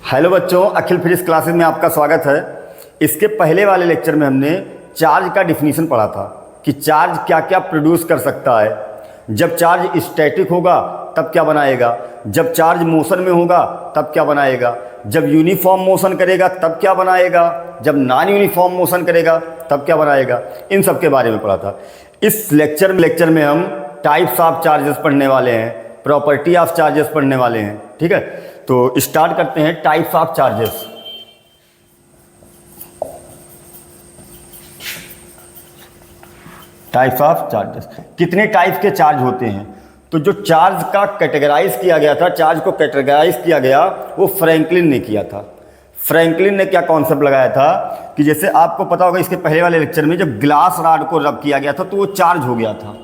Hello बच्चों, अखिल physics classes में आपका स्वागत है। इसके पहले वाले लेक्चर में हमने चार्ज का डिफिनीशन पढ़ा था कि चार्ज क्या क्या प्रोड्यूस कर सकता है। जब चार्ज स्टैटिक होगा तब क्या बनाएगा, जब चार्ज मोशन में होगा तब क्या बनाएगा, जब यूनिफॉर्म मोशन करेगा तब क्या बनाएगा, जब नॉन यूनिफॉर्म मोशन करेगा तब क्या बनाएगा, इन सब के बारे में पढ़ा था। इस लेक्चर में हम टाइप्स ऑफ चार्जेस पढ़ने वाले हैं, प्रॉपर्टी ऑफ चार्जेस पढ़ने वाले हैं। ठीक है, तो स्टार्ट करते हैं types of charges. Types of charges, कितने टाइप के चार्ज होते हैं। तो जो चार्ज का कैटेगराइज किया गया था, चार्ज को कैटेगराइज किया गया वो फ्रैंकलिन ने किया था। फ्रैंकलिन ने क्या कॉन्सेप्ट लगाया था कि जैसे आपको पता होगा इसके पहले वाले लेक्चर में जब ग्लास रॉड को रब किया गया था तो वो चार्ज हो गया था।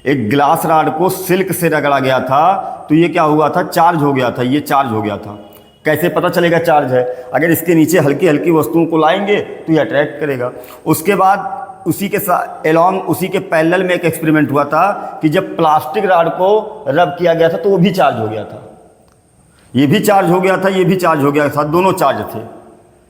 एक ग्लास रॉड को सिल्क से रगड़ा गया था तो ये क्या हुआ था, चार्ज हो गया था, ये चार्ज हो गया था। कैसे पता चलेगा चार्ज है, अगर इसके नीचे हल्की हल्की वस्तुओं को लाएंगे तो ये अट्रैक्ट करेगा। उसके बाद उसी के साथ एलॉन्ग उसी के पैरेलल में एक एक्सपेरिमेंट हुआ था कि जब प्लास्टिक रॉड को रब किया गया था तो वो भी चार्ज हो गया था, ये भी चार्ज हो गया था, ये भी चार्ज हो गया था, दोनों चार्ज थे।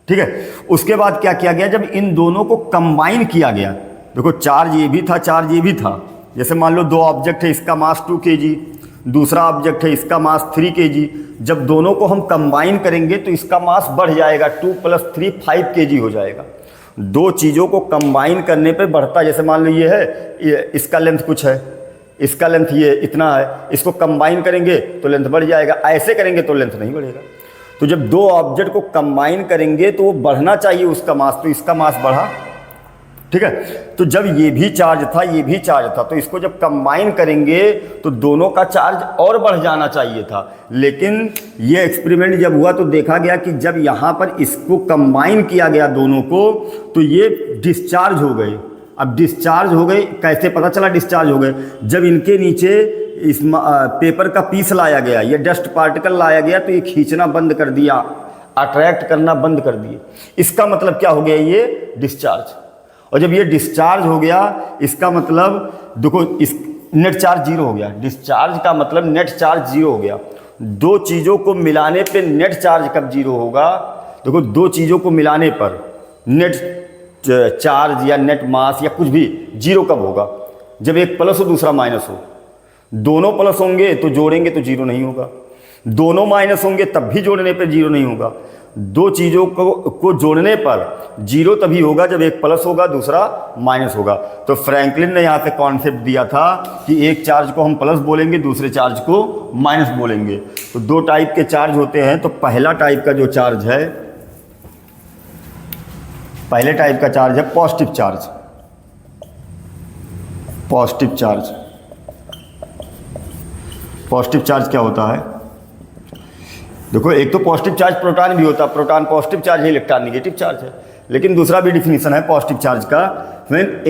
ठीक है, उसके बाद क्या किया गया, जब इन दोनों को कंबाइन किया गया, देखो चार्ज ये भी था, चार्ज ये भी था। जैसे मान लो दो ऑब्जेक्ट है, इसका मास 2 kg, दूसरा ऑब्जेक्ट है इसका मास 3 kg। जब दोनों को हम कंबाइन करेंगे तो इसका मास बढ़ जाएगा, 2 + 3 5 kg हो जाएगा। दो चीज़ों को कंबाइन करने पे बढ़ता है। जैसे मान लो ये है, इसका लेंथ कुछ है, इसका लेंथ ये इतना है, इसको कंबाइन करेंगे तो लेंथ बढ़ जाएगा, ऐसे करेंगे तो लेंथ नहीं बढ़ेगा। तो जब दो ऑब्जेक्ट को कंबाइन करेंगे तो वो बढ़ना चाहिए उसका मास, तो इसका मास बढ़ा। ठीक है, तो जब ये भी चार्ज था ये भी चार्ज था तो इसको जब कंबाइन करेंगे तो दोनों का चार्ज और बढ़ जाना चाहिए था। लेकिन ये एक्सपेरिमेंट जब हुआ तो देखा गया कि जब यहाँ पर इसको कंबाइन किया गया दोनों को तो ये डिस्चार्ज हो गए। अब डिस्चार्ज हो गए, कैसे पता चला डिस्चार्ज हो गए, जब इनके नीचे इस पेपर का पीस लाया गया, ये डस्ट पार्टिकल लाया गया तो ये खींचना बंद कर दिया, अट्रैक्ट करना बंद कर दिए। इसका मतलब क्या हो गया, ये डिस्चार्ज। और जब ये डिस्चार्ज हो गया इसका मतलब देखो इस नेट चार्ज 0 हो गया। डिस्चार्ज का मतलब नेट चार्ज 0 हो गया। दो चीज़ों को मिलाने पे नेट चार्ज कब 0 होगा, देखो दो चीज़ों को मिलाने पर नेट चार्ज या नेट मास या कुछ भी 0 कब होगा, जब एक प्लस हो दूसरा माइनस हो। दोनों प्लस होंगे तो जोड़ेंगे तो 0 नहीं होगा, दोनों माइनस होंगे तब भी जोड़ने पर 0 नहीं होगा। दो चीज़ों को जोड़ने पर 0 तभी होगा जब एक प्लस होगा दूसरा माइनस होगा। तो फ्रैंकलिन ने यहाँ पे कॉन्सेप्ट दिया था कि एक चार्ज को हम प्लस बोलेंगे, दूसरे चार्ज को माइनस बोलेंगे। तो दो टाइप के चार्ज होते हैं। तो पहला टाइप का जो चार्ज है, पहले टाइप का चार्ज है positive charge. Positive charge, positive charge क्या होता है, देखो एक तो पॉजिटिव चार्ज प्रोटॉन भी होता है, प्रोटॉन पॉजिटिव चार्ज है, इलेक्ट्रॉन नेगेटिव चार्ज है। लेकिन दूसरा भी डिफिनीशन है पॉजिटिव चार्ज का, when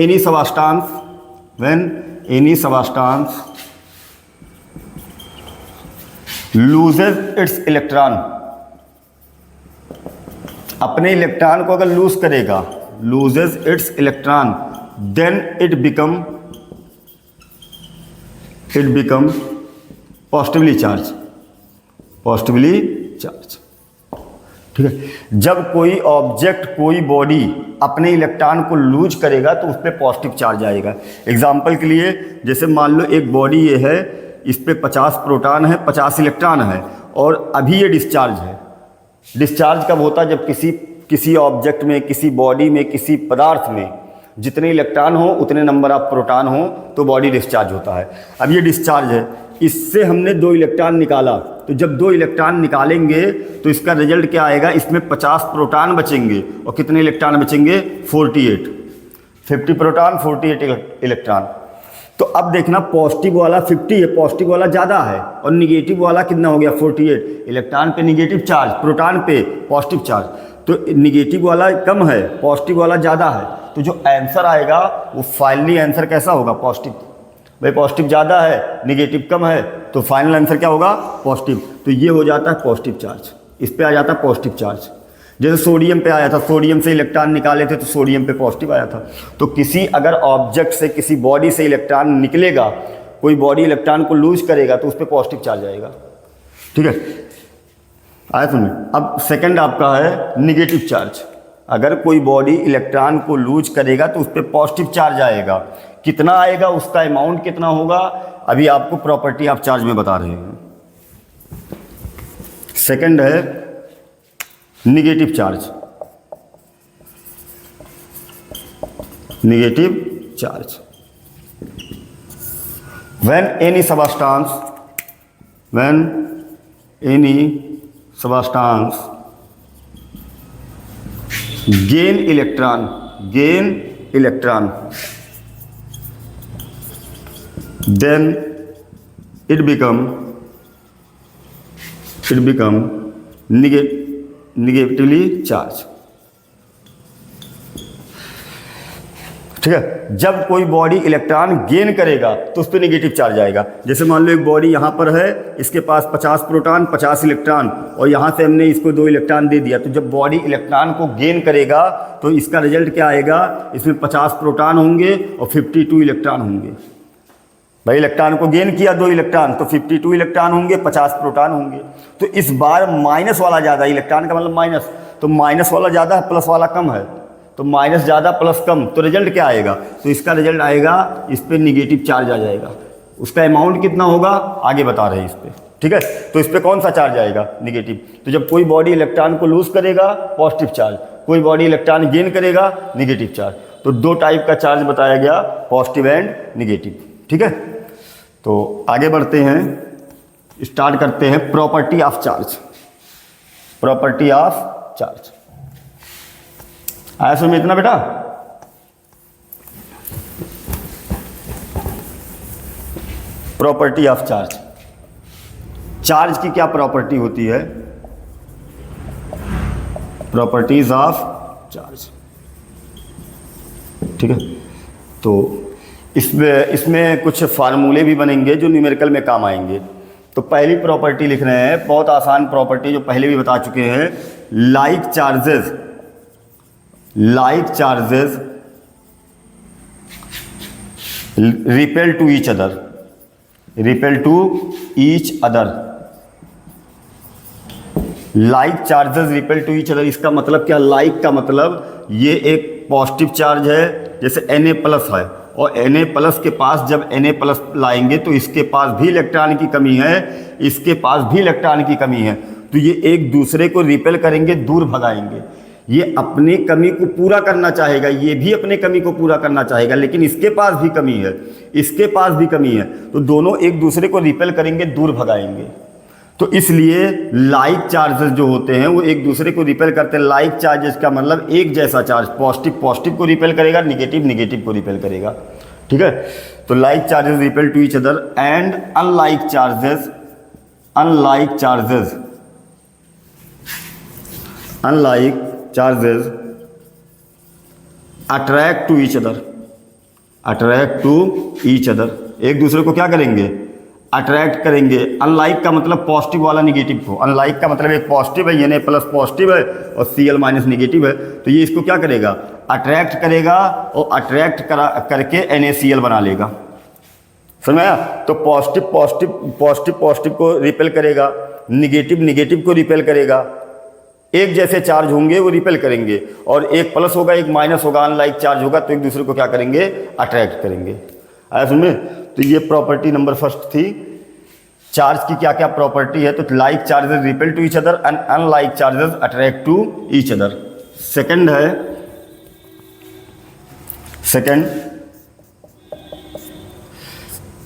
any substance loses its electron, अपने इलेक्ट्रॉन को अगर लूज करेगा, loses its electron, then it become positively charge, positively charge. ठीक है, जब कोई ऑब्जेक्ट, कोई बॉडी अपने इलेक्ट्रॉन को लूज करेगा तो उस पर पॉजिटिव चार्ज आएगा। एग्जाम्पल के लिए जैसे मान लो एक बॉडी ये है, इस पर 50 प्रोटॉन है, 50 इलेक्ट्रॉन है और अभी ये डिस्चार्ज है। डिस्चार्ज कब होता है, जब किसी ऑब्जेक्ट में, किसी बॉडी में, किसी पदार्थ में जितने इलेक्ट्रॉन हो उतने नंबर ऑफ प्रोटॉन हो तो बॉडी डिस्चार्ज होता है। अब ये डिस्चार्ज है, इससे हमने 2 इलेक्ट्रॉन निकाला, तो जब 2 इलेक्ट्रॉन निकालेंगे तो इसका रिजल्ट क्या आएगा, इसमें 50 प्रोटॉन बचेंगे और कितने इलेक्ट्रॉन बचेंगे, 48। 50 प्रोटॉन 48 इलेक्ट्रॉन। तो अब देखना पॉजिटिव वाला 50 है, पॉजिटिव वाला ज़्यादा है, और निगेटिव वाला कितना हो गया, 48। इलेक्ट्रॉन पे निगेटिव चार्ज, प्रोटॉन पे पॉजिटिव चार्ज, तो निगेटिव वाला कम है, पॉजिटिव वाला ज़्यादा है। तो जो आंसर आएगा वो फाइनली आंसर कैसा होगा, पॉजिटिव। भाई पॉजिटिव ज़्यादा है, निगेटिव कम है, तो फाइनल आंसर क्या होगा, पॉजिटिव। तो ये हो जाता है पॉजिटिव चार्ज, इस पे आ जाता है पॉजिटिव चार्ज। जैसे सोडियम पे आया था, सोडियम से इलेक्ट्रॉन निकाले थे तो सोडियम पे पॉजिटिव आया था। तो किसी अगर ऑब्जेक्ट से, किसी बॉडी से इलेक्ट्रॉन निकलेगा, कोई बॉडी इलेक्ट्रॉन को लूज करेगा तो उस पर पॉजिटिव चार्ज आएगा। ठीक है, आया सुनिए। अब सेकंड आपका है निगेटिव चार्ज। अगर कोई बॉडी इलेक्ट्रॉन को लूज करेगा तो उस पर पॉजिटिव चार्ज आएगा। कितना आएगा, उसका अमाउंट कितना होगा, अभी आपको प्रॉपर्टी ऑफ चार्ज में बता रहे हैं। सेकंड है negative charge. Negative charge, when any substance gain electron, then it become negatively charged। ठीक है, जब कोई बॉडी इलेक्ट्रॉन गेन करेगा तो उस पर निगेटिव चार्ज आएगा। जैसे मान लो एक बॉडी यहाँ पर है, इसके पास 50 प्रोटॉन 50 इलेक्ट्रॉन, और यहाँ से हमने इसको 2 इलेक्ट्रॉन दे दिया, तो जब बॉडी इलेक्ट्रॉन को गेन करेगा तो इसका रिजल्ट क्या आएगा, इसमें 50 प्रोटॉन होंगे और 52 इलेक्ट्रॉन होंगे। भाई इलेक्ट्रॉन को गेन किया 2 इलेक्ट्रॉन तो 52 इलेक्ट्रॉन होंगे, 50 प्रोटॉन होंगे। तो इस बार माइनस वाला ज़्यादा, इलेक्ट्रॉन का मतलब माइनस, तो माइनस वाला ज़्यादा है, प्लस वाला कम है, तो माइनस ज़्यादा प्लस कम, तो रिजल्ट क्या आएगा, तो इसका रिजल्ट आएगा इस पर निगेटिव चार्ज आ जाएगा। उसका अमाउंट कितना होगा आगे बता रहे हैं इस पर। ठीक है, तो इस पर कौन सा चार्ज आएगा, निगेटिव। तो जब कोई बॉडी इलेक्ट्रॉन को लूज करेगा पॉजिटिव चार्ज, कोई बॉडी इलेक्ट्रॉन गेन करेगा निगेटिव चार्ज। तो 2 टाइप का चार्ज बताया गया, पॉजिटिव एंड निगेटिव। ठीक है, तो आगे बढ़ते हैं, स्टार्ट करते हैं property of charge. Property of charge आया समझ में इतना बेटा। प्रॉपर्टी ऑफ चार्ज, चार्ज की क्या प्रॉपर्टी होती है, प्रॉपर्टीज ऑफ चार्ज। ठीक है, तो इसमें कुछ फार्मूले भी बनेंगे जो न्यूमेरिकल में काम आएंगे। तो पहली प्रॉपर्टी लिख रहे हैं, बहुत आसान प्रॉपर्टी जो पहले भी बता चुके हैं, like charges repel to each other, like charges repel to each other. इसका मतलब क्या, लाइक का मतलब ये एक पॉजिटिव चार्ज है, जैसे Na प्लस है, और Na प्लस के पास जब Na प्लस लाएंगे तो इसके पास भी इलेक्ट्रॉन की कमी है, इसके पास भी इलेक्ट्रॉन की कमी है, तो ये एक दूसरे को रिपेल करेंगे, दूर भगाएंगे। ये अपनी कमी को पूरा करना चाहेगा, ये भी अपने कमी को पूरा करना चाहेगा, लेकिन इसके पास भी कमी है, इसके पास भी कमी है, तो दोनों एक दूसरे को रिपेल करेंगे, दूर भगाएंगे। तो इसलिए लाइक चार्जेस जो होते हैं वो एक दूसरे को रिपेल करते हैं। लाइक चार्जेस का मतलब एक जैसा चार्ज, पॉजिटिव पॉजिटिव को रिपेल करेगा, निगेटिव निगेटिव को रिपेल करेगा। ठीक है, तो like charges repel to each other and unlike charges attract to each other, एक दूसरे को क्या करेंगे, अट्रैक्ट करेंगे। अनलाइक का मतलब पॉजिटिव वाला निगेटिव को, अनलाइक का मतलब एक पॉजिटिव है, Na प्लस पॉजिटिव है और Cl माइनस निगेटिव है, तो ये इसको क्या करेगा, अट्रैक्ट करेगा, और अट्रैक्ट करके NaCl बना लेगा। समझ आया, तो पॉजिटिव को रिपेल करेगा, निगेटिव निगेटिव को रिपेल करेगा। एक जैसे चार्ज होंगे वो रिपेल करेंगे, और एक प्लस होगा एक माइनस होगा, अनलाइक चार्ज होगा, तो एक दूसरे को क्या करेंगे, अट्रैक्ट करेंगे। आया समझ। तो ये प्रॉपर्टी नंबर फर्स्ट थी, चार्ज की क्या क्या प्रॉपर्टी है, तो like charges repel to each other and unlike charges attract to each other. Second है,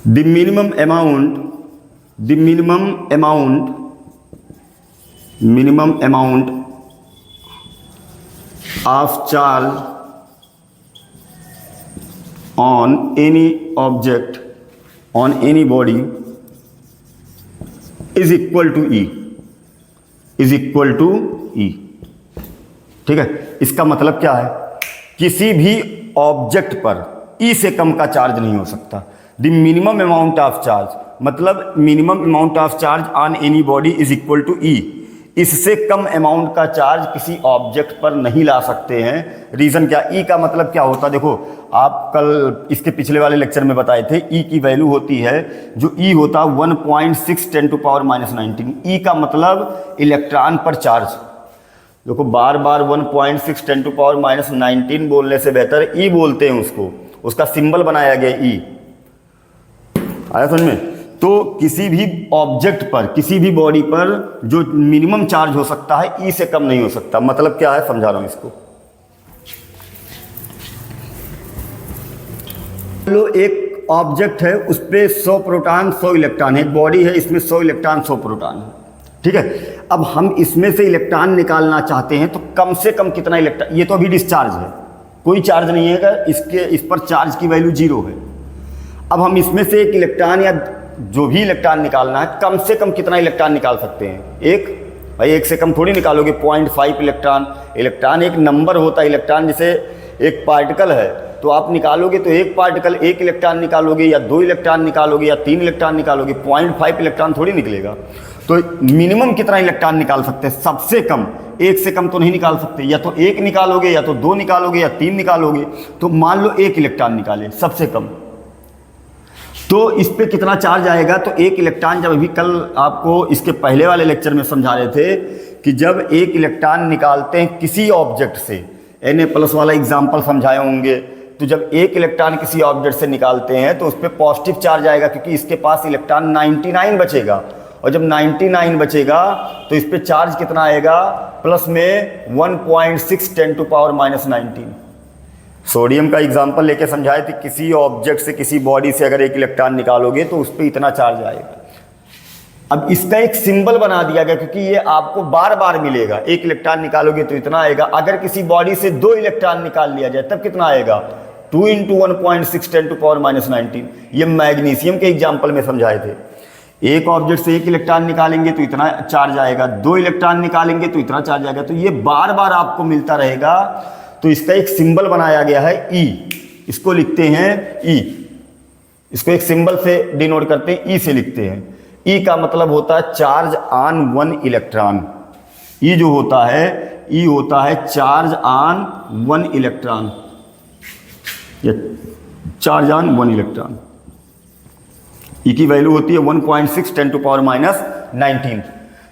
the minimum amount of charge on any object, on any body is equal to E, ठीक है। इसका मतलब क्या है, किसी भी ऑब्जेक्ट पर E से कम का चार्ज नहीं हो सकता। The minimum amount of charge मतलब minimum amount of charge on any body is equal to E। इससे कम अमाउंट का चार्ज किसी ऑब्जेक्ट पर नहीं ला सकते हैं। रीज़न क्या? ई का मतलब क्या होता है? देखो, आप कल इसके पिछले वाले लेक्चर में बताए थे, ई की वैल्यू होती है, जो ई होता है 1.6 × 10⁻⁹। ई का मतलब इलेक्ट्रॉन पर चार्ज। देखो, बार बार 1.6 × 10⁻⁹ बोलने से बेहतर ई बोलते हैं उसको, उसका सिंबल बनाया गया ई। आया समझ में? तो किसी भी ऑब्जेक्ट पर, किसी भी बॉडी पर जो मिनिमम चार्ज हो सकता है ई से कम नहीं हो सकता। मतलब क्या है, समझा रहा हूं इसको। लो, एक ऑब्जेक्ट है, उस पर 100 प्रोटॉन 100 इलेक्ट्रॉन है। एक बॉडी है, इसमें 100 इलेक्ट्रॉन 100 प्रोटॉन है, ठीक है। अब हम इसमें से इलेक्ट्रॉन निकालना चाहते हैं, तो कम से कम कितना इलेक्ट्रॉन? ये तो अभी डिस्चार्ज है, कोई चार्ज नहीं है, इस पर चार्ज की वैल्यू 0 है। अब हम इसमें से एक इलेक्ट्रॉन या जो भी इलेक्ट्रॉन निकालना है, कम से कम कितना इलेक्ट्रॉन निकाल सकते हैं? एक। भाई एक से कम थोड़ी निकालोगे। 0.5 इलेक्ट्रॉन। इलेक्ट्रॉन एक नंबर होता है। इलेक्ट्रॉन जैसे एक पार्टिकल है, तो आप निकालोगे तो एक पार्टिकल, एक इलेक्ट्रॉन निकालोगे या 2 इलेक्ट्रॉन निकालोगे या 3 इलेक्ट्रॉन निकालोगे, 0.5 इलेक्ट्रॉन थोड़ी निकलेगा। तो मिनिमम कितना इलेक्ट्रॉन निकाल सकते हैं? सबसे कम। एक से कम तो नहीं निकाल सकते, या तो एक निकालोगे या तो 2 निकालोगे या 3 निकालोगे। तो मान लो 1 इलेक्ट्रॉन निकाले सबसे कम, तो इस पे कितना चार्ज आएगा? तो 1 इलेक्ट्रॉन, जब अभी कल आपको इसके पहले वाले लेक्चर में समझा रहे थे कि जब 1 इलेक्ट्रॉन निकालते हैं किसी ऑब्जेक्ट से, Na+ वाला एग्जाम्पल समझाए होंगे, तो जब 1 इलेक्ट्रॉन किसी ऑब्जेक्ट से निकालते हैं तो उस पर पॉजिटिव चार्ज आएगा, क्योंकि इसके पास इलेक्ट्रॉन 99 बचेगा। और जब 99 बचेगा तो इस पर चार्ज कितना आएगा? प्लस में 1.6 × 10⁻⁹। सोडियम का एग्जाम्पल लेके समझाए थे, किसी ऑब्जेक्ट से, किसी बॉडी से अगर 1 इलेक्ट्रॉन निकालोगे तो उस पर इतना चार्ज आएगा। अब इसका एक सिंबल बना दिया गया, क्योंकि ये आपको बार बार मिलेगा। 1 इलेक्ट्रॉन निकालोगे तो इतना आएगा। अगर किसी बॉडी से 2 इलेक्ट्रॉन निकाल लिया जाए तब कितना आएगा? 2 × 1.6 × 10⁻⁹। ये मैग्नीशियम के एग्जाम्पल में समझाए थे। एक ऑब्जेक्ट से 1 इलेक्ट्रॉन निकालेंगे तो इतना चार्ज आएगा, 2 इलेक्ट्रॉन निकालेंगे तो इतना चार्ज आएगा। तो ये बार बार आपको मिलता रहेगा। तो इसका एक सिंबल बनाया गया है ई। इसको लिखते हैं ई। इसको एक सिंबल से डिनोट करते हैं, ई से लिखते हैं। ई का मतलब होता है चार्ज ऑन 1 इलेक्ट्रॉन। ई जो होता है, ई होता है चार्ज ऑन 1 इलेक्ट्रॉन, या चार्ज ऑन 1 इलेक्ट्रॉन। ई की वैल्यू होती है 1.6 × 10⁻⁹।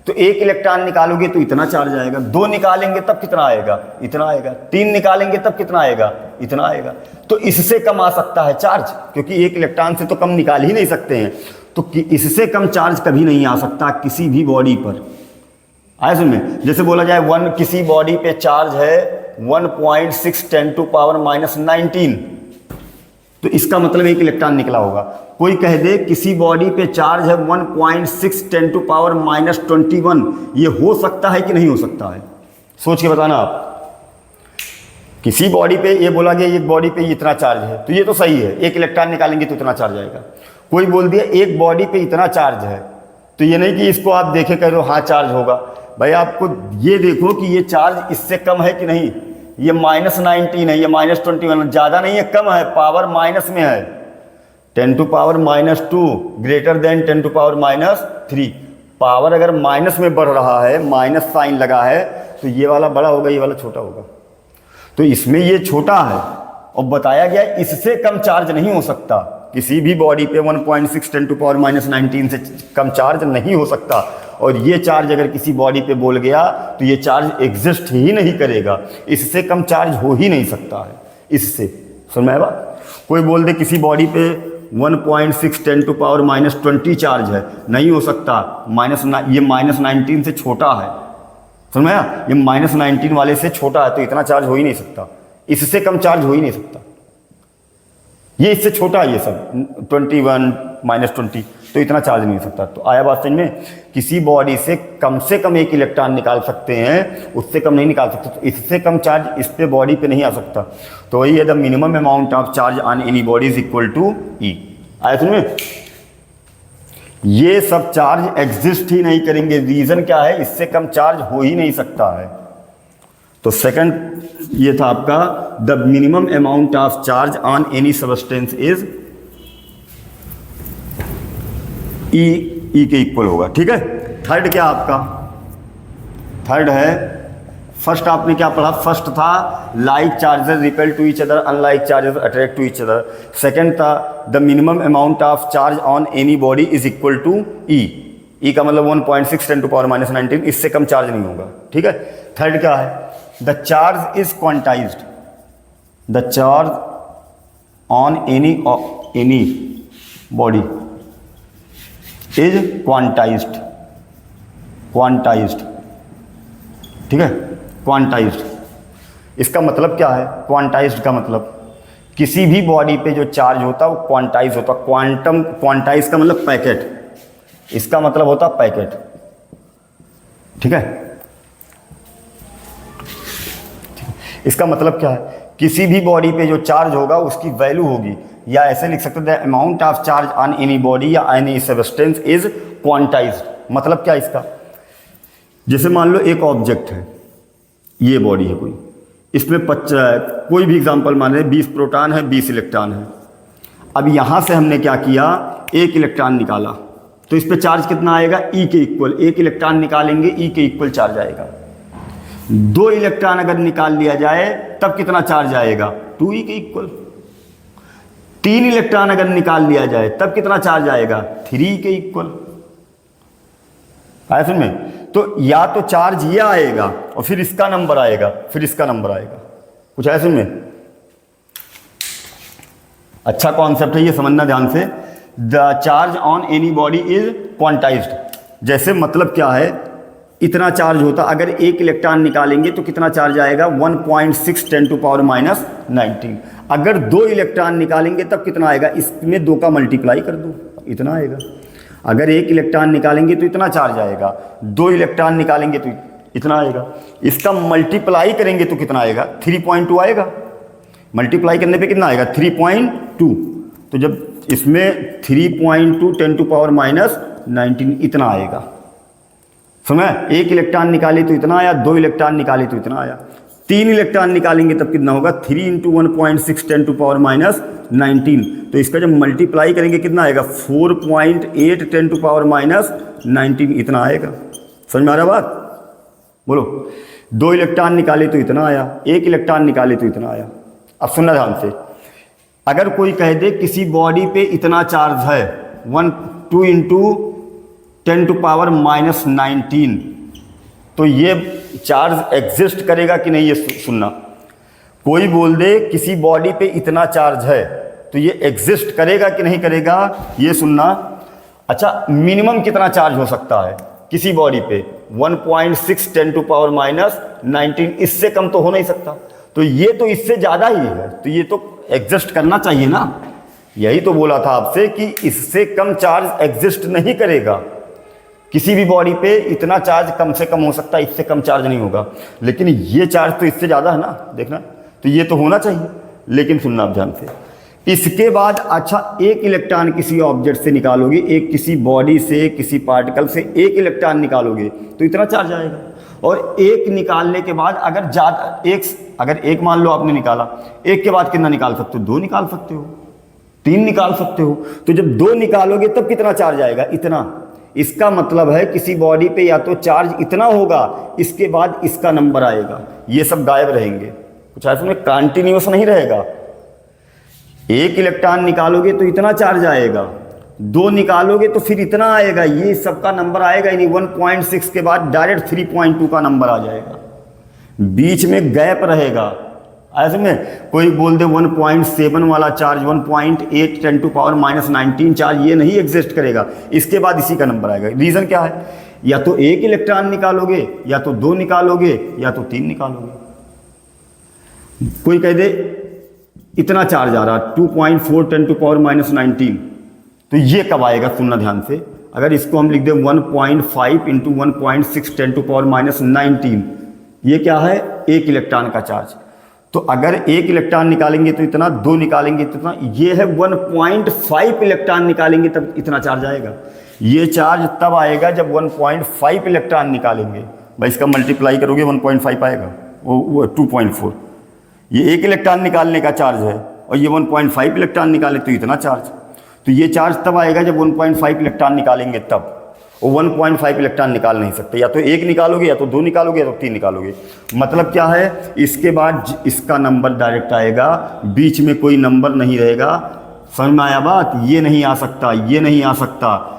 तो 1 इलेक्ट्रॉन निकालोगे तो इतना चार्ज आएगा, 2 निकालेंगे तब कितना आएगा? इतना आएगा, 3 निकालेंगे तब कितना आएगा? इतना आएगा। तो इससे कम आ सकता है चार्ज, क्योंकि 1 इलेक्ट्रॉन से तो कम निकाल ही नहीं सकते हैं। तो इससे कम चार्ज कभी नहीं आ सकता किसी भी बॉडी पर। आया समझ में? जैसे बोला जाए किसी बॉडी पे चार्ज है 1.6 × 10⁻⁹, तो इसका मतलब 1 इलेक्ट्रॉन निकला होगा। कोई कह दे किसी बॉडी पे चार्ज है 1.6 × 10⁻21, ये हो सकता है कि नहीं हो सकता है? सोच के बताना आप। किसी बॉडी पे ये बोला गया एक बॉडी पे इतना चार्ज है, तो ये तो सही है, 1 इलेक्ट्रॉन निकालेंगे तो इतना चार्ज आएगा। कोई बोल दिया एक बॉडी पे इतना चार्ज है, तो ये नहीं कि इसको आप देखे कह रहे हो हाँ चार्ज होगा। भाई आपको ये देखो कि ये चार्ज इससे कम है कि नहीं। ये -19 है, ये -21, ज़्यादा नहीं है, कम है, पावर माइनस में है। 10⁻⁻2 ग्रेटर देन 10⁻⁻3। पावर अगर माइनस में बढ़ रहा है, माइनस साइन लगा है, तो ये वाला बड़ा होगा, ये वाला छोटा होगा। तो इसमें ये छोटा है, और बताया गया इससे कम चार्ज नहीं हो सकता। किसी भी बॉडी पे 1.6 × 10⁻⁻19 से कम चार्ज नहीं हो सकता। और ये चार्ज अगर किसी बॉडी पे बोल गया तो ये चार्ज एग्जिस्ट ही नहीं करेगा, इससे कम चार्ज हो ही नहीं सकता है। इससे सुन में बात। कोई बोल दे किसी बॉडी पे 1.6 × 10⁻20 चार्ज है, नहीं हो सकता, ये -19 से छोटा है। सुन में आया? ये -19 वाले से छोटा है, तो इतना चार्ज हो ही नहीं सकता, इससे कम चार्ज हो ही नहीं सकता। ये इससे छोटा है, ये सब 21 -20, तो इतना चार्ज नहीं हो सकता। तो आया बात समझ में? किसी बॉडी से कम 1 इलेक्ट्रॉन निकाल सकते हैं, उससे कम नहीं निकाल सकते। तो इससे कम चार्ज इस पे बॉडी पे नहीं आ सकता। तो वही है, the minimum amount of charge on any body is equal to E. आया समझ में? ये सब चार्ज एग्जिस्ट ही नहीं करेंगे। रीजन क्या है? इससे कम चार्ज हो ही नहीं सकता है। तो सेकंड ये था आपका, the minimum amount of charge on any substance is E के इक्वल होगा। ठीक है। थर्ड क्या आपका? थर्ड है, फर्स्ट आपने क्या पढ़ा, फर्स्ट था like charges repel to each other, unlike charges attract to each other. Second था the minimum amount of charge on any body is equal to E, E का मतलब 1.6 10 to power -19, इससे कम charge नहीं होगा, ठीक है। थर्ड क्या है, the charge is quantized, the charge on any body is quantized, ठीक है, क्वांटाइज्ड। इसका मतलब क्या है, क्वांटाइज्ड का मतलब किसी भी बॉडी पे जो चार्ज होता है वो क्वांटाइज होता है। क्वांटाइज का मतलब पैकेट, इसका मतलब होता है पैकेट, ठीक है। इसका मतलब क्या है, किसी भी बॉडी पे जो चार्ज होगा उसकी वैल्यू होगी, या ऐसे लिख सकते हैं amount of charge on any body या एनी सब्सटेंस इज क्वांटाइज्ड। मतलब क्या इसका, जैसे मान लो एक ऑब्जेक्ट है, ये बॉडी है कोई, इसमें कोई भी एग्जांपल मान रहे 20 प्रोटॉन है 20 इलेक्ट्रॉन है। अब यहाँ से हमने क्या किया, एक इलेक्ट्रॉन निकाला, तो इस पे चार्ज कितना आएगा, ई के इक्वल। एक इलेक्ट्रॉन निकालेंगे ई के इक्वल चार्ज आएगा। 2 इलेक्ट्रॉन अगर निकाल लिया जाए तब कितना चार्ज आएगा, 2e के इक्वल। 3 इलेक्ट्रॉन अगर निकाल लिया जाए तब कितना चार्ज आएगा, 3e के इक्वल। आया समझ में? तो या तो चार्ज ये आएगा और फिर इसका नंबर आएगा, फिर इसका नंबर आएगा। कुछ आया समझ में? अच्छा कॉन्सेप्ट है ये, समझना ध्यान से। The charge on any body is quantized. जैसे मतलब क्या है, इतना चार्ज होता, अगर एक इलेक्ट्रॉन निकालेंगे तो कितना चार्ज आएगा, 1.6 10 to power -19। अगर 2 इलेक्ट्रॉन निकालेंगे तब कितना आएगा, इसमें 2 का मल्टीप्लाई कर दो, इतना आएगा। अगर एक इलेक्ट्रॉन निकालेंगे तो इतना चार्ज आएगा, 2 इलेक्ट्रॉन निकालेंगे तो इतना आएगा। इसका मल्टीप्लाई करेंगे तो कितना आएगा, 3.2 आएगा। मल्टीप्लाई करने पे कितना आएगा, 3.2। तो जब इसमें 3.2 10 to power -19 इतना आएगा। समझ? एक इलेक्ट्रॉन निकाले तो इतना आया, 2 इलेक्ट्रॉन निकाले तो इतना आया। 3 इलेक्ट्रॉन निकालेंगे तब कितना होगा, 3 × 1.6 10 to power -19। तो इसका जब मल्टीप्लाई करेंगे कितना आएगा, 4.8 10 to power -19 इतना आएगा। समझ में आ रहा बात? बोलो। 2 इलेक्ट्रॉन निकाले तो इतना आया, एक इलेक्ट्रॉन निकाले तो इतना आया। अब सुनना ध्यान से, अगर कोई कह दे किसी बॉडी पे इतना चार्ज है, 2 × 10 to power -19, तो ये चार्ज एग्जिस्ट करेगा कि नहीं, ये सुनना। कोई बोल दे किसी बॉडी पे इतना चार्ज है, तो ये एग्जिस्ट करेगा कि नहीं करेगा, ये सुनना। अच्छा, मिनिमम कितना चार्ज हो सकता है किसी बॉडी पे, 1.6 10 to power -19, इससे कम तो हो नहीं सकता। तो ये तो इससे ज़्यादा ही है, तो ये तो एग्जिस्ट करना चाहिए ना। यही तो बोला था आपसे कि इससे कम चार्ज एग्जिस्ट नहीं करेगा। किसी भी बॉडी पे इतना चार्ज कम से कम हो सकता है, इससे कम चार्ज नहीं होगा। लेकिन ये चार्ज तो इससे ज़्यादा है ना, देखना। तो ये तो होना चाहिए, लेकिन सुनना आप ध्यान से। इसके बाद अच्छा, एक इलेक्ट्रॉन किसी ऑब्जेक्ट से निकालोगे, एक किसी बॉडी से, किसी पार्टिकल से एक इलेक्ट्रॉन निकालोगे तो इतना चार्ज आएगा। और एक निकालने के बाद अगर ज़्यादा, अगर एक मान लो आपने निकाला, एक के बाद कितना निकाल सकते हो, 2 निकाल सकते हो, 3 निकाल सकते हो। तो जब 2 निकालोगे तब कितना चार्ज आएगा, इतना। इसका मतलब है किसी बॉडी पे या तो चार्ज इतना होगा, इसके बाद इसका नंबर आएगा, ये सब गायब रहेंगे। कुछ ऐसे में कंटिन्यूअस नहीं रहेगा। एक इलेक्ट्रॉन निकालोगे तो इतना चार्ज आएगा, 2 निकालोगे तो फिर इतना आएगा, ये सबका नंबर आएगा ही नहीं। 1.6 के बाद डायरेक्ट 3.2 का नंबर आ जाएगा, बीच में गैप रहेगा। ऐसे में कोई बोल दे 1.7 वाला चार्ज, 1.8 10 to power -19 चार्ज, ये नहीं एग्जिस्ट करेगा। इसके बाद इसी का नंबर आएगा। रीज़न क्या है, या तो एक इलेक्ट्रॉन निकालोगे, या तो 2 निकालोगे, या तो 3 निकालोगे। कोई कह दे इतना चार्ज आ रहा, 2.4 10 to power -19, तो ये कब आएगा, सुनना ध्यान से। अगर इसको हम लिख दें 1.5 × 1.6 10 to power -19, ये क्या है, एक इलेक्ट्रॉन का चार्ज। तो अगर एक इलेक्ट्रॉन निकालेंगे तो इतना, 2 निकालेंगे तो इतना, ये है 1.5 इलेक्ट्रॉन निकालेंगे तब इतना चार्ज आएगा। ये चार्ज तब आएगा जब 1.5 इलेक्ट्रॉन निकालेंगे। भाई इसका मल्टीप्लाई करोगे 1.5 आएगा, वो 2.4। ये एक इलेक्ट्रॉन निकालने का चार्ज है, और ये 1.5 इलेक्ट्रॉन निकाले तो इतना चार्ज। तो ये चार्ज तब आएगा जब 1.5 इलेक्ट्रॉन निकालेंगे तब। वो 1.5 इलेक्ट्रॉन निकाल नहीं सकते, या तो एक निकालोगे या तो दो निकालोगे या तो तीन निकालोगे। मतलब क्या है, इसके बाद इसका नंबर डायरेक्ट आएगा, बीच में कोई नंबर नहीं रहेगा। समझ में आया बात? ये नहीं आ सकता, ये नहीं आ सकता,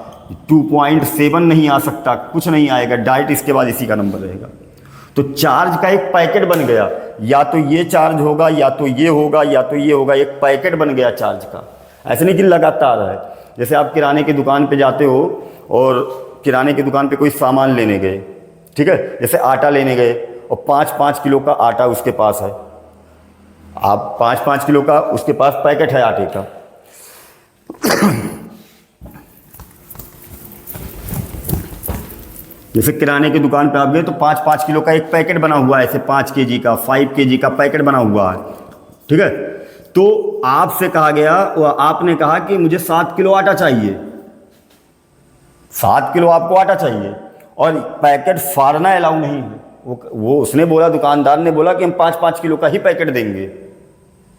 2.7 नहीं आ सकता, कुछ नहीं आएगा, डायरेक्ट इसके बाद इसी का नंबर रहेगा। तो चार्ज का एक पैकेट बन गया, या तो ये चार्ज होगा या तो ये होगा या तो ये होगा, एक पैकेट बन गया चार्ज का। ऐसे नहीं कि लगातार है। जैसे आप किराने की दुकान पे जाते हो और किराने की दुकान पे कोई सामान लेने गए, ठीक है, जैसे आटा लेने गए और 5-5 किलो का आटा उसके पास है, आप 5-5 किलो का उसके पास पैकेट है आटे का। जैसे किराने की दुकान पे आप गए तो 5-5 किलो का एक पैकेट बना हुआ है, ऐसे 5 केजी का, 5 केजी का पैकेट बना हुआ है, ठीक है। तो आपसे कहा गया, आपने कहा कि मुझे 7 किलो आटा चाहिए, 7 किलो आपको आटा चाहिए, और पैकेट फाड़ना अलाउ नहीं है। वो उसने बोला, दुकानदार ने बोला कि हम 5-5 किलो का ही पैकेट देंगे,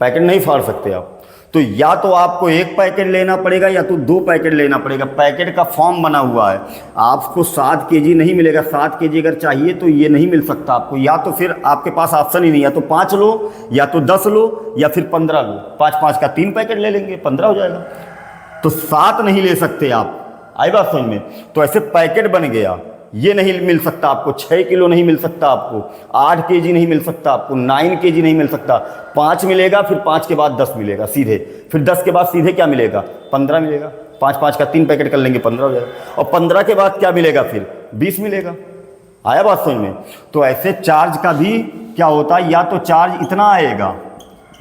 पैकेट नहीं फाड़ सकते आप। तो या तो आपको एक पैकेट लेना पड़ेगा या तो 2 पैकेट लेना पड़ेगा। पैकेट का फॉर्म बना हुआ है, आपको 7 केजी नहीं मिलेगा। 7 केजी अगर चाहिए तो ये नहीं मिल सकता आपको, या तो फिर आपके पास ऑप्शन ही नहीं, या तो 5 लो या तो 10 लो या फिर 15 लो। 5-5 का 3 पैकेट ले लेंगे, 15 हो जाएगा। तो 7 नहीं ले सकते आप, आई बात समझ में? तो ऐसे पैकेट बन गया, ये नहीं मिल सकता आपको, 6 किलो नहीं मिल सकता आपको, 8 केजी नहीं मिल सकता आपको, 9 केजी नहीं मिल सकता। 5 मिलेगा, फिर 5 के बाद 10 मिलेगा सीधे, फिर 10 के बाद सीधे क्या मिलेगा, 15 मिलेगा। 5-5 का 3 पैकेट कर लेंगे, 15 हो जाएगा। और 15 के बाद क्या मिलेगा, फिर 20 मिलेगा। आया बात समझ में? तो ऐसे चार्ज का भी क्या होता है, या तो चार्ज इतना आएगा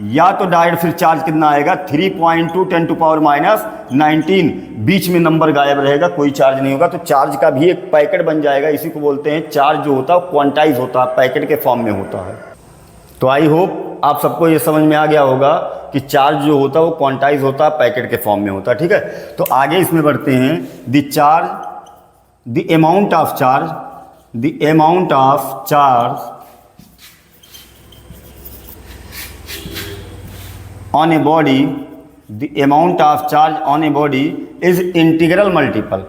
या तो डायरेक्ट फिर चार्ज कितना आएगा, 3.2 10⁻⁹ बीच में नंबर गायब रहेगा, कोई चार्ज नहीं होगा। तो चार्ज का भी एक पैकेट बन जाएगा। इसी को बोलते हैं चार्ज जो होता है क्वांटाइज होता है, पैकेट के फॉर्म में होता है। तो आई होप आप सबको ये समझ में आ गया होगा कि चार्ज जो होता है वो क्वांटाइज होता है, पैकेट के फॉर्म में होता है, ठीक है। तो आगे इसमें बढ़ते हैं। The amount of charge on a body, the amount of charge on a body is integral multiple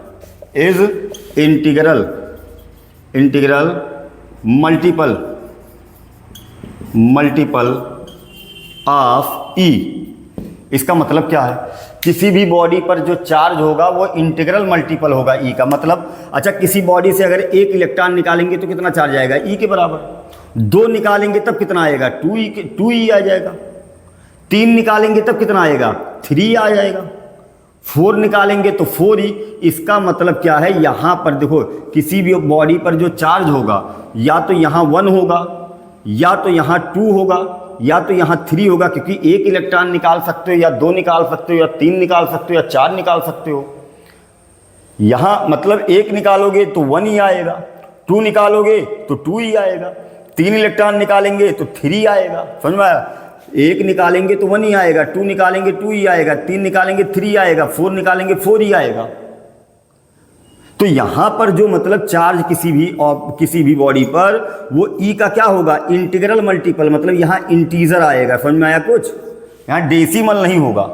of E। इसका मतलब क्या है, किसी भी बॉडी पर जो चार्ज होगा वो इंटीग्रल मल्टीपल होगा E का। मतलब अच्छा, किसी बॉडी से अगर 1 इलेक्ट्रॉन निकालेंगे तो कितना चार्ज आएगा, E के बराबर। 2 निकालेंगे तब कितना आएगा, 2E आ जाएगा। 3 निकालेंगे तब कितना आएगा, 3 आ जाएगा। 4 निकालेंगे तो 4E। इसका मतलब क्या है, यहाँ पर देखो, किसी भी बॉडी पर जो चार्ज होगा या तो यहाँ 1 होगा या तो यहाँ 2 होगा या तो यहाँ 3 होगा, क्योंकि 1 इलेक्ट्रॉन निकाल सकते हो या 2 निकाल सकते हो या 3 निकाल सकते हो या 4 निकाल सकते हो। यहाँ मतलब 1 निकालोगे तो 1E आएगा, 2 निकालोगे तो 2E आएगा, 3 इलेक्ट्रॉन निकालेंगे तो 3 आएगा। समझ में आया? 1 निकालेंगे तो 1E आएगा, 2 निकालेंगे 2E आएगा, 3 निकालेंगे 3 आएगा, 4 निकालेंगे 4E आएगा। तो यहां पर जो मतलब चार्ज किसी भी बॉडी पर, वो E का क्या होगा, इंटीग्रल मल्टीपल। मतलब यहां इंटीजर आएगा। समझ में आया कुछ? यहां डेसिमल नहीं होगा।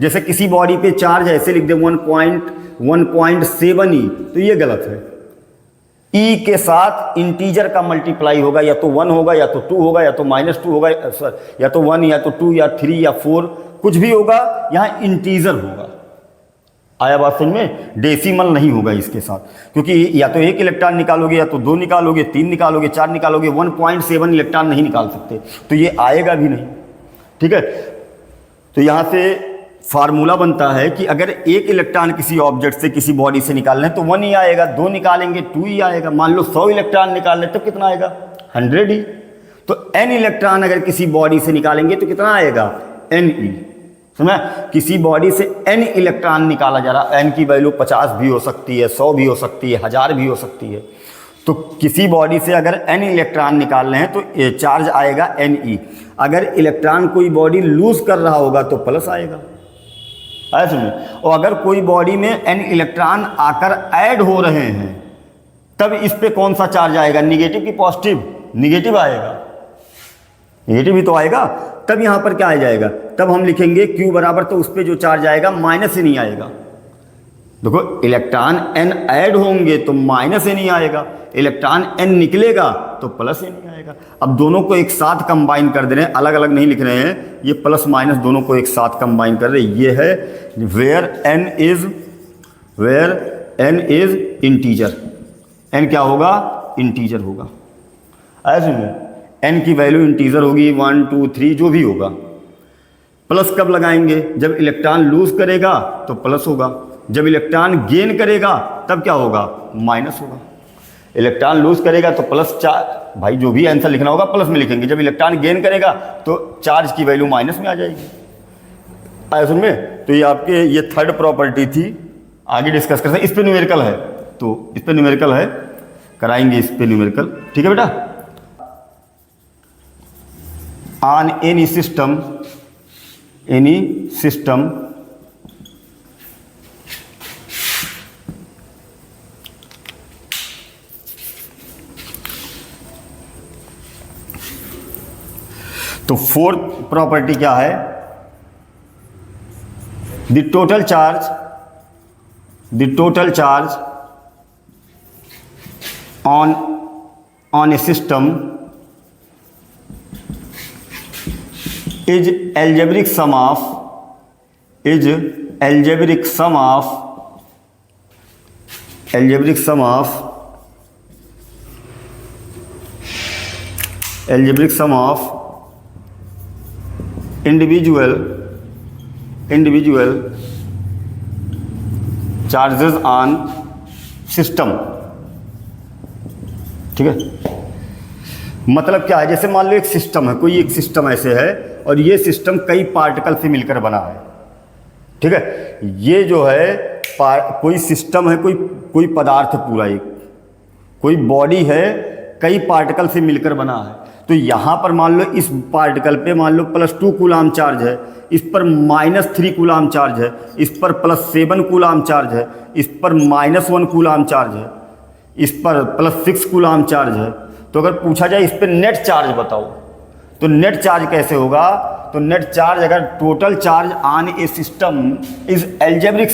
जैसे किसी बॉडी पे चार्ज ऐसे लिख दे 1.7E, तो ये गलत है। E के साथ इंटीजर का मल्टीप्लाई होगा, या तो 1 होगा या तो 2 होगा या तो -2 होगा, या तो 1 या तो 2 या 3 या 4, कुछ भी होगा, यहाँ इंटीजर होगा। आया बात समझ में? डेसिमल नहीं होगा इसके साथ, क्योंकि या तो 1 इलेक्ट्रॉन निकालोगे या तो 2 निकालोगे, 3 निकालोगे, 4 निकालोगे, 1.7 इलेक्ट्रॉन नहीं निकाल सकते, तो ये आएगा भी नहीं, ठीक है। तो यहाँ से फार्मूला बनता है कि अगर 1 इलेक्ट्रॉन किसी ऑब्जेक्ट से, किसी बॉडी से निकालना है तो 1E आएगा, 2 निकालेंगे 2E आएगा। मान लो 100 इलेक्ट्रॉन निकाल ले तो कितना आएगा, 100E। तो n इलेक्ट्रॉन अगर किसी बॉडी से निकालेंगे तो कितना आएगा, Ne। समझा? किसी बॉडी से n इलेक्ट्रॉन निकाला जा रहा, n की वैल्यू 50 भी हो सकती है, 100 भी हो सकती है, 1000 भी हो सकती है। तो किसी बॉडी से अगर n इलेक्ट्रॉन निकालने हैं तो चार्ज आएगा Ne। अगर इलेक्ट्रॉन कोई बॉडी लूज कर रहा होगा तो प्लस आएगा, ऐसे में। और अगर कोई बॉडी में n इलेक्ट्रॉन आकर ऐड हो रहे हैं तब इस पे कौन सा चार्ज आएगा, निगेटिव की पॉजिटिव? निगेटिव आएगा, निगेटिव ही तो आएगा। तब यहाँ पर क्या आ जाएगा, तब हम लिखेंगे Q बराबर, तो उस पर जो चार्ज आएगा माइनस ही नहीं आएगा, देखो इलेक्ट्रॉन n ऐड होंगे तो माइनस n ही आएगा, इलेक्ट्रॉन n निकलेगा तो प्लस n ही आएगा। अब दोनों को एक साथ कंबाइन कर दे रहे हैं, अलग अलग नहीं लिख रहे हैं, ये प्लस माइनस दोनों को एक साथ कंबाइन कर रहे हैं। ये है where n is integer, n क्या होगा, इंटीजर होगा। ऐसे में n की वैल्यू इंटीजर होगी, 1 2 3 जो भी होगा। प्लस कब लगाएंगे, जब इलेक्ट्रॉन लूज करेगा तो प्लस होगा, जब इलेक्ट्रॉन गेन करेगा तब क्या होगा, माइनस होगा। इलेक्ट्रॉन लूज करेगा तो प्लस चार्ज, भाई जो भी आंसर लिखना होगा प्लस में लिखेंगे, जब इलेक्ट्रॉन गेन करेगा तो चार्ज की वैल्यू माइनस में आ जाएगी। आया समझ में। तो ये आपके ये थर्ड प्रॉपर्टी थी, आगे डिस्कस करते हैं। इस पे न्यूमेरिकल है, तो इस पे न्यूमेरिकल है, कराएंगे इस पे न्यूमेरिकल, ठीक है बेटा। ऑन एनी सिस्टम तो फोर्थ प्रॉपर्टी क्या है, the total charge on A system is algebraic sum of individual charges on system, ठीक है। मतलब क्या है, जैसे मान लो एक सिस्टम है, कोई एक सिस्टम ऐसे है और ये सिस्टम कई पार्टिकल से मिलकर बना है, ठीक है। ये जो है कोई सिस्टम है, कोई पदार्थ पूरा, एक कोई बॉडी है, कई पार्टिकल से मिलकर बना है। तो यहाँ पर मान लो इस पार्टिकल पे मान लो +2 कूलाम चार्ज है, इस पर -3 कूलाम चार्ज है, इस पर +7 कूलाम चार्ज है, इस पर -1 कूलाम चार्ज है, इस पर +6 कूलाम चार्ज है। तो अगर पूछा जाए इस पर नेट चार्ज बताओ, तो नेट चार्ज कैसे होगा, तो नेट चार्ज अगर total charge on A system is algebraic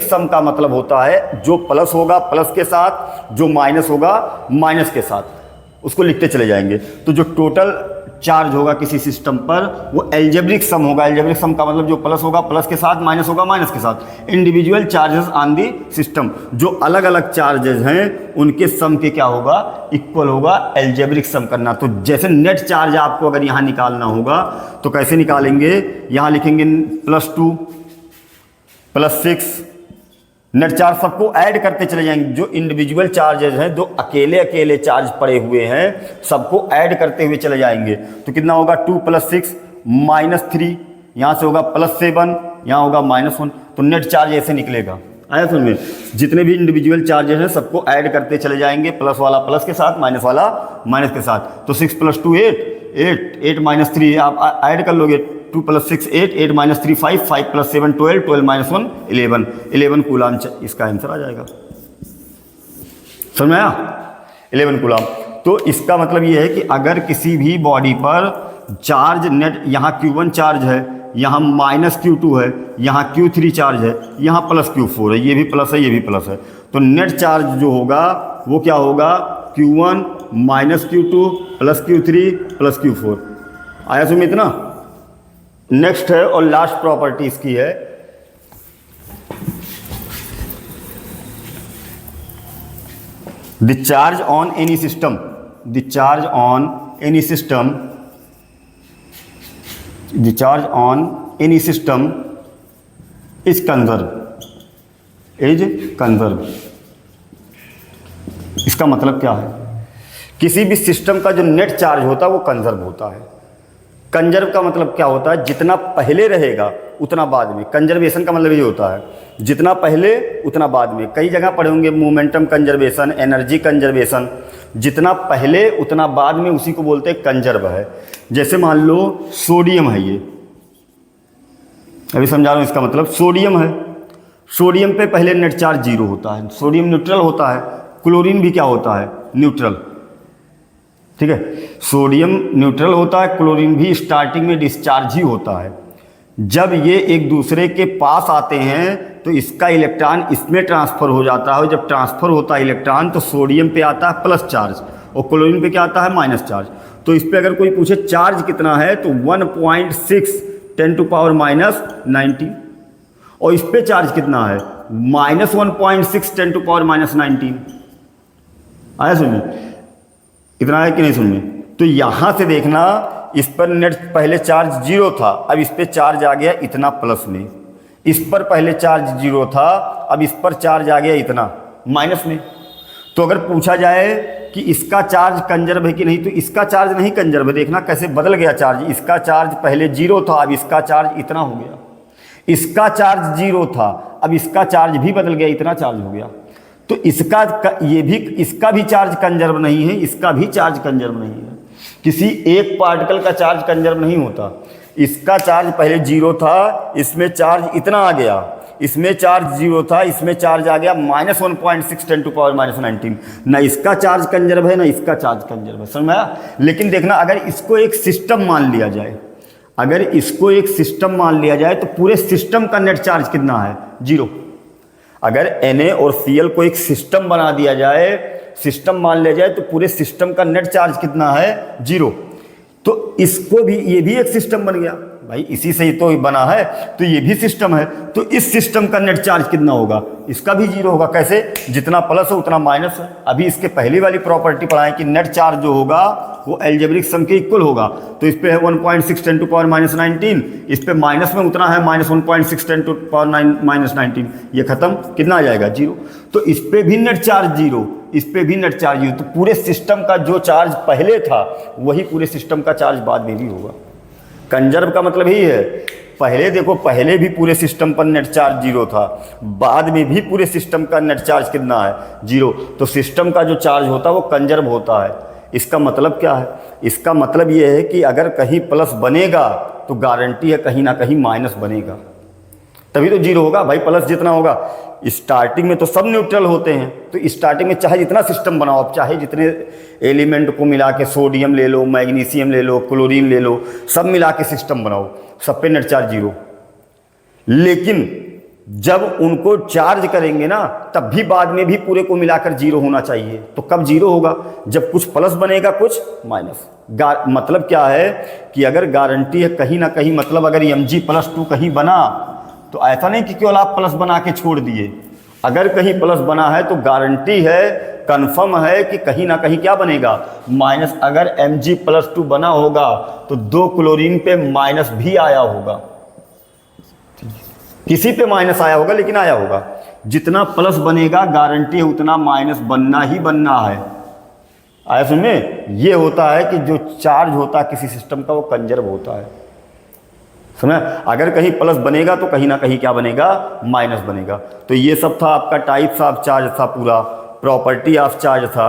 sum का मतलब होता है जो प्लस होगा प्लस के साथ, जो माइनस होगा माइनस के साथ, उसको लिखते चले जाएंगे। तो जो टोटल चार्ज होगा किसी सिस्टम पर वो एल्जेब्रिक सम होगा। एल्जेब्रिक सम का मतलब जो प्लस होगा प्लस के साथ, माइनस होगा माइनस के साथ। Individual charges on the system, जो अलग अलग चार्जेस हैं उनके सम के क्या होगा, इक्वल होगा। एल्जेब्रिक सम करना, तो जैसे नेट चार्ज आपको अगर यहाँ निकालना होगा तो कैसे निकालेंगे, यहाँ लिखेंगे +2 +6, नेट चार्ज सबको ऐड करते चले जाएंगे। जो इंडिविजुअल चार्जेस हैं, जो अकेले अकेले चार्ज पड़े हुए हैं, सबको ऐड करते हुए चले जाएंगे। तो कितना होगा, 2 + 6 -3, यहाँ से होगा +7, यहाँ होगा -1। तो नेट चार्ज ऐसे निकलेगा। आया समझ में। जितने भी इंडिविजुअल चार्जेस हैं सबको ऐड करते चले जाएंगे, प्लस वाला प्लस के साथ, माइनस वाला माइनस के साथ। तो 6 + 2 8 -3 आप ऐड कर लोगे, 2 + 6 8 -3 5 + 7 12 12 - 1 11 कूलाम इसका आंसर आ जाएगा। समझ में आया, 11 कूलाम। तो इसका मतलब ये है कि अगर किसी भी बॉडी पर चार्ज नेट, यहाँ Q1 चार्ज है, यहाँ -Q2 है, यहाँ Q3 चार्ज है, यहाँ +Q4 है, ये भी प्लस है, ये भी प्लस है। तो नेट चार्ज जो होगा वो क्या होगा, Q1 -Q2 +Q3 +Q4। आया सुमित ना। नेक्स्ट है और लास्ट प्रॉपर्टी इसकी है, the charge on any system is conserve. इसका मतलब क्या है, किसी भी सिस्टम का जो नेट चार्ज होता है वो कंजर्व होता है। कंजर्व का मतलब क्या होता है, जितना पहले रहेगा उतना बाद में। कंजर्वेशन का मतलब ये होता है जितना पहले उतना बाद में। कई जगह पढ़े होंगे मोमेंटम कंजर्वेशन, एनर्जी कंजर्वेशन, जितना पहले उतना बाद में, उसी को बोलते हैं कंजर्व है। जैसे मान लो सोडियम है, ये अभी समझा रहा हूँ इसका मतलब। सोडियम है, सोडियम पे पहले नेट चार्ज 0 होता है, सोडियम न्यूट्रल होता है। क्लोरीन भी क्या होता है, न्यूट्रल, ठीक है। सोडियम न्यूट्रल होता है, क्लोरीन भी स्टार्टिंग में डिस्चार्ज ही होता है। जब ये एक दूसरे के पास आते हैं तो इसका इलेक्ट्रॉन इसमें ट्रांसफ़र हो जाता है, और जब ट्रांसफ़र होता है इलेक्ट्रॉन तो सोडियम पे आता है प्लस चार्ज और क्लोरीन पे क्या आता है माइनस चार्ज। तो इस पे अगर कोई पूछे चार्ज कितना है तो 1.6 10⁻⁹ और इस पे चार्ज कितना है -1.6 10⁻⁻19। आया समझ में? इतना है कि नहीं समझ में? तो यहाँ से देखना, इस पर नेट पहले चार्ज 0 था, अब इस पे चार्ज आ गया इतना प्लस में। इस पर पहले चार्ज 0 था, अब इस पर चार्ज आ गया इतना माइनस में। तो अगर पूछा जाए कि इसका चार्ज कंजर्व है कि नहीं, तो इसका चार्ज नहीं कंजर्व है। देखना कैसे बदल गया चार्ज। इसका चार्ज पहले 0 था, अब इसका चार्ज इतना हो गया। इसका चार्ज 0 था, अब इसका चार्ज भी बदल गया, इतना चार्ज हो गया। तो इसका भी चार्ज कंजर्व नहीं है, इसका भी चार्ज कंजर्व नहीं है। किसी एक पार्टिकल का चार्ज कंजर्व नहीं होता। इसका चार्ज पहले 0 था, इसमें चार्ज इतना आ गया, इसमें चार्ज 0 था, इसमें चार्ज आ गया -1.6 10⁻⁻19। ना इसका चार्ज कंजर्व है ना इसका चार्ज कंजर्व है। समझ में आया? लेकिन देखना, अगर इसको एक सिस्टम मान लिया जाए, अगर इसको एक सिस्टम मान लिया जाए तो पूरे सिस्टम का नेट चार्ज कितना है 0। अगर Na और Cl को एक सिस्टम बना दिया जाए, सिस्टम मान लिया जाए, तो पूरे सिस्टम का नेट चार्ज कितना है 0। तो इसको भी, ये भी एक सिस्टम बन गया भाई, इसी से ही तो बना है, तो ये भी सिस्टम है। तो इस सिस्टम का नेट चार्ज कितना होगा? इसका भी 0 होगा। कैसे? जितना प्लस है उतना माइनस है। अभी इसके पहली वाली प्रॉपर्टी पढ़ाएं कि नेट चार्ज जो होगा वो अलजेब्रिक सम के इक्वल होगा। तो इस पे है 1.6 10⁻⁻19, इस पे माइनस में उतना है -1.6 10⁻⁻19। ये खत्म, कितना आ जाएगा 0। तो इस पे भी नेट चार्ज 0, इस पे भी नेट चार्ज 0। तो पूरे सिस्टम का जो चार्ज पहले था वही पूरे सिस्टम का चार्ज बाद में भी होगा। कंजर्व का मतलब ही है, पहले देखो, पहले भी पूरे सिस्टम पर नेट चार्ज 0 था, बाद में भी पूरे सिस्टम का नेट चार्ज कितना है 0। तो सिस्टम का जो चार्ज होता है वो कंजर्व होता है। इसका मतलब क्या है? इसका मतलब ये है कि अगर कहीं प्लस बनेगा तो गारंटी है कहीं ना कहीं माइनस बनेगा, तभी तो 0 होगा भाई। प्लस जितना होगा, स्टार्टिंग में तो सब न्यूट्रल होते हैं, तो स्टार्टिंग में चाहे जितना सिस्टम बनाओ, आप चाहे जितने एलिमेंट को मिला के, सोडियम ले लो, मैग्नीशियम ले लो, क्लोरीन ले लो, सब मिला के सिस्टम बनाओ, सब पे नेट चार्ज 0। लेकिन जब उनको चार्ज करेंगे ना, तब भी बाद में भी पूरे को मिलाकर 0 होना चाहिए। तो कब 0 होगा? जब कुछ प्लस बनेगा कुछ माइनस। मतलब क्या है कि अगर गारंटी है कहीं ना कहीं, मतलब अगर Mg+2 कहीं बना तो ऐसा नहीं कि केवल आप प्लस बना के छोड़ दिए। अगर कहीं प्लस बना है तो गारंटी है, कंफर्म है कि कहीं ना कहीं क्या बनेगा माइनस। अगर Mg+2 बना होगा तो 2 क्लोरीन पे माइनस भी आया होगा, किसी पे माइनस आया होगा लेकिन आया होगा। जितना प्लस बनेगा गारंटी है उतना माइनस बनना ही बनना है। आया समझ में? ये होता है कि जो चार्ज होता है किसी सिस्टम का वो कंजर्व होता है। समझ? अगर कहीं प्लस बनेगा तो कहीं ना कहीं क्या बनेगा माइनस बनेगा। तो ये सब था आपका टाइप्स ऑफ चार्ज था, पूरा प्रॉपर्टी ऑफ चार्ज था।